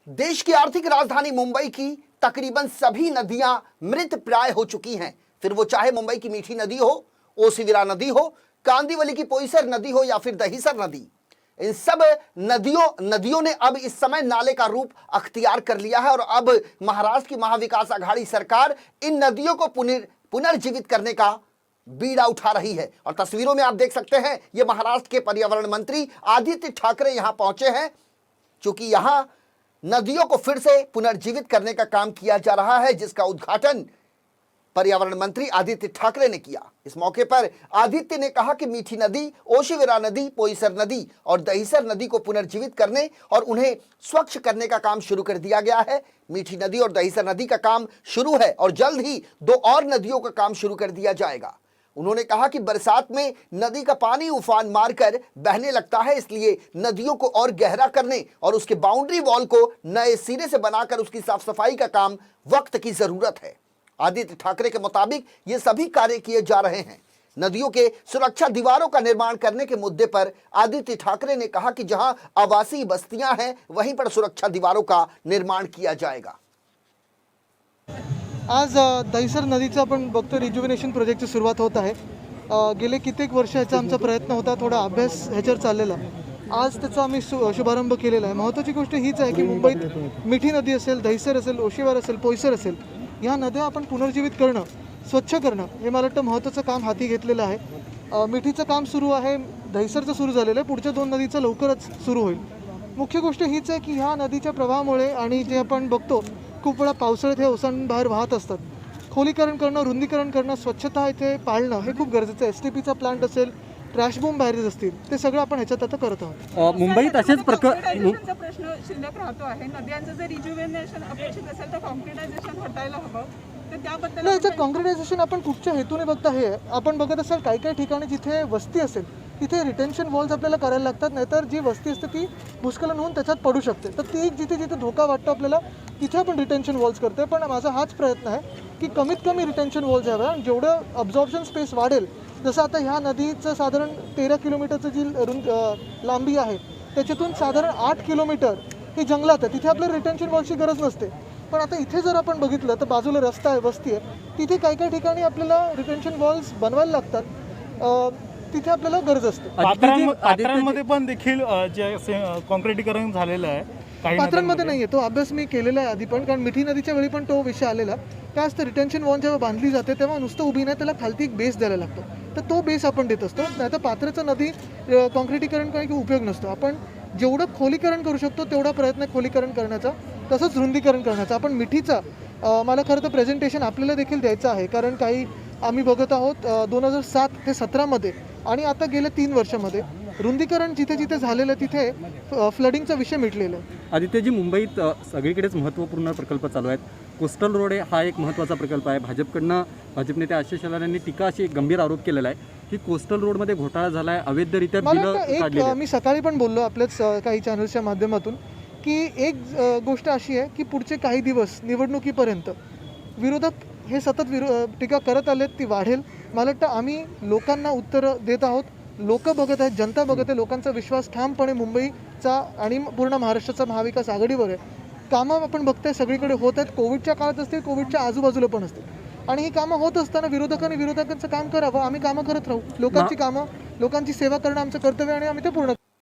देश की आर्थिक राजधानी मुंबई की तकरीबन सभी नदियां मृत प्राय हो चुकी हैं। फिर वो चाहे मुंबई की मीठी नदी हो, ओसिविरा नदी हो, कांदिवली की पोईसर नदी हो या फिर दहीसर नदी, इन सब नदियों ने अब इस समय नाले का रूप अख्तियार कर लिया है। और अब महाराष्ट्र की महाविकास आघाड़ी सरकार इन नदियों को पुनर्जीवित करने का बीड़ा उठा रही है। और तस्वीरों में आप देख सकते हैं, ये महाराष्ट्र के पर्यावरण मंत्री आदित्य ठाकरे यहां पहुंचे हैं, क्योंकि यहां नदियों को फिर से पुनर्जीवित करने का काम किया जा रहा है, जिसका उद्घाटन पर्यावरण मंत्री आदित्य ठाकरे ने किया। इस मौके पर आदित्य ने कहा कि मीठी नदी, ओशिविरा नदी, पोईसर नदी और दहीसर नदी को पुनर्जीवित करने और उन्हें स्वच्छ करने का काम शुरू कर दिया गया है। मीठी नदी और दहीसर नदी का काम शुरू है और जल्द ही 2 और नदियों का काम शुरू कर दिया जाएगा। उन्होंने कहा कि बरसात में नदी का पानी उफान मारकर बहने लगता है, इसलिए नदियों को और गहरा करने और उसके बाउंड्री वॉल को नए सिरे से बनाकर उसकी साफ सफाई का काम वक्त की जरूरत है। आदित्य ठाकरे के मुताबिक ये सभी कार्य किए जा रहे हैं। नदियों के सुरक्षा दीवारों का निर्माण करने के मुद्दे पर आदित्य ठाकरे ने कहा कि जहां आवासीय बस्तियां हैं, वहीं पर सुरक्षा दीवारों का निर्माण किया जाएगा। आज दहीसर नदीचं आपण बघतो रिज्युव्हिनेशन प्रोजेक्टची सुरुवात होत आहे। गेले कित्येक वर्ष ह्याचा आमचा प्रयत्न होता, थोडा अभ्यास ह्याच्यावर चाललेला। आज त्याचा आम्ही शुभारंभ केलेला आहे। महत्त्वाची गोष्ट हीच आहे की मुंबईत मिठी नदी असेल, दहीसर असेल, ओशिवार असेल, पोईसर असेल, ह्या नद्या आपण पुनर्जीवित करणं, स्वच्छ करणं हे मला वाटतं महत्त्वाचं काम हाती घेतलेलं आहे। मिठीचं काम सुरू आहे, दहीसरचं सुरू झालेलं आहे, पुढच्या 2 नदीचं लवकरच सुरू होईल। मुख्य गोष्ट हीच आहे की ह्या नदीच्या प्रवाहामुळे आणि जे आपण बघतो खूप वेळा पावसाळ्यात हे ओसंड बाहेर वाहत असतात, खोलीकरण करणं, रुंदीकरण करणं, स्वच्छता इथे पाळणं हे खूप गरजेचं आहे। STPचा प्लांट असेल, ट्रॅश बॉम्ब बाहेर असतील, ते सगळं आपण ह्याच्यात आता करत आहोत। मुंबईत असेच कॉन्क्रिटायझेशनचा प्रश्न शिल्लक राहतो आहे। नद्यांचं जर रिज्युव्हिनेशन अपेक्षित असेल तर कॉन्क्रिटायझेशन हटायला हवं, तर त्याबद्दल नाही, याच्यात कॉन्क्रिटायझेशन आपण कुठच्या हेतूने बघता हे आपण बघत असाल, काही काही ठिकाणी जिथे वस्ती असेल तिथे रिटेन्शन वॉल्स आपल्याला करायला लागतात, नाहीतर जी वस्ती असते ती भूस्खलन होऊन त्याच्यात पडू शकते। तर ती जिथे जिथे धोका वाटतो आपल्याला तिथे आपण रिटेन्शन वॉल्स करतोय। पण माझा हाच प्रयत्न आहे की कमीत कमी रिटेन्शन वॉल्स हव्या आणि जेवढं अब्झॉर्प्शन स्पेस वाढेल, जसं आता ह्या नदीचं साधारण 13 किलोमीटरचं जी लांबी आहे त्याच्यातून साधारण 8 किलोमीटर ही जंगलात आहे, तिथे आपल्याला रिटेन्शन वॉल्सची गरज नसते। पण आता इथे जर आपण बघितलं तर बाजूला रस्ता आहे, वस्ती आहे, तिथे काही काही ठिकाणी आपल्याला रिटेन्शन वॉल्स बनवायला लागतात, तिथे आपल्याला गरज असते। पात्रांमध्ये पण देखील जे कॉन्क्रिटीकरण झालेलं आहे, पात्रांमध्ये नाहीये, तो अभ्यास मी केलेला आहे आधी पण, कारण मिठी नदीच्या वेळी पण तो विषय आलेला। काय असतं, रिटेन्शन वॉल जेव्हा बांधली जाते तेव्हा नुसतं उभी नाही, त्याला खालती एक बेस द्यायला लागतो, तर तो बेस आपण देत असतो। नाही तर पात्राचं नदी कॉन्क्रिटीकरण काही उपयोग नसतो। आपण जेवढं खोलीकरण करू शकतो तेवढा प्रयत्न खोलीकरण करण्याचा, तसंच रुंदीकरण करण्याचा। आपण मिठीचा मला खरं तर प्रेझेंटेशन आपल्याला देखील द्यायचं आहे, कारण काही आम्ही बघत आहोत 2007 ते 17 मध्ये आणि आता गेल्या 3 वर्षामध्ये रुंदीकरण जिथे जिथे झालेलं तिथे फ्लडिंगचा विषय मिटलेला आहे। आदित्यजी, मुंबईत सगळीकडेच महत्त्वपूर्ण प्रकल्प चालू आहेत। कोस्टल रोड हा एक महत्त्वाचा प्रकल्प आहे। भाजप नेते आशिष शेलार यांनी टीका अशी गंभीर आरोप केलेला आहे की कोस्टल रोडमध्ये घोटाळा झाला आहे, अवैधरित्या बिलं काढलेली आहेत। मी सकाळी पण बोललो आपल्याच काही चॅनल्सच्या माध्यमातून की एक गोष्ट अशी आहे की पुढचे काही दिवस निवडणुकीपर्यंत विरोधक हे सतत टीका करत आलेत, ती वाढेल। मला वाटतं आम्ही लोकांना उत्तरं देत आहोत, लोक बघत आहेत, जनता बघत आहे, लोकांचा विश्वास ठामपणे मुंबईचा आणि पूर्ण महाराष्ट्राचा महाविकास आघाडीवर आहे। कामं आपण बघताय सगळीकडे होत आहेत, कोविडच्या काळात असतील, कोविडच्या आजूबाजूला पण असतील, आणि ही कामं होत असताना विरोधकांचं काम करावं, आम्ही कामं करत राहू। लोकांची कामं, लोकांची सेवा करणं आमचं कर्तव्य आणि आम्ही ते पूर्ण